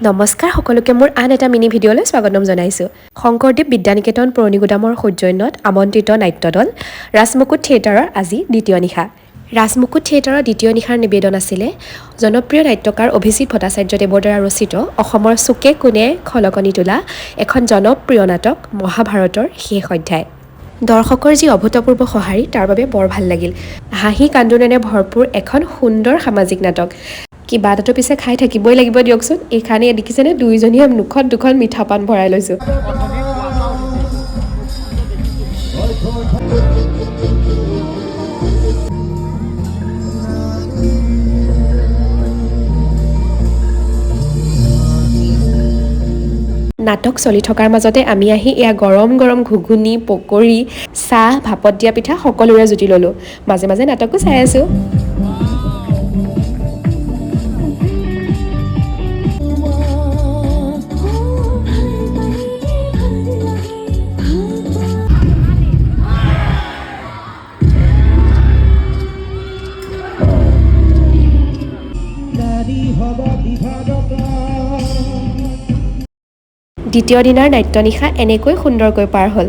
নমস্কাৰ সকলোকে মোৰ আন এটা মিনি ভিডিঅ'লৈ স্বাগতম জনাইছোঁ। শংকৰদেৱ বিদ্যানিকেতন পুৰণি গুদামৰ সৌজন্যত আমন্ত্ৰিত নাট্যদল ৰাজমুকুট থিয়েটাৰৰ আজি দ্বিতীয় নিশা। ৰাজমুকুট থিয়েটাৰৰ দ্বিতীয় নিশাৰ নিবেদন আছিলে জনপ্ৰিয় নাট্যকাৰ অভিজিত ভট্টাচাৰ্যদেৱৰ দ্বাৰা ৰচিত অসমৰ চুকে কোণে খলকনি তোলা এখন জনপ্ৰিয় নাটক মহাভাৰতৰ শেষ অধ্যায়। দৰ্শকৰ যি অভূতপূৰ্ব সঁহাৰি তাৰ বাবে বৰ ভাল লাগিল। হাঁহি কান্দোনেৰে ভৰপূৰ এখন সুন্দৰ সামাজিক নাটক। কিবা এটাতো পিছে খাই থাকিবই লাগিব দিয়কচোন। এইখানে দেখিছেনে দুইজনীয়ে মুখত দুখন মিঠা পান ভৰাই লৈছোঁ। নাটক চলি থকাৰ মাজতে আমি আহি এয়া গৰম গৰম ঘুগুনি পকৰি চাহ ভাপত দিয়া পিঠা সকলোৰে জুতি ল'লোঁ। মাজে মাজে নাটকো চাই আছোঁ। দ্বিতীয় দিনাৰ নাট্য নিশা এনেকৈ সুন্দৰকৈ পাৰ হ'ল।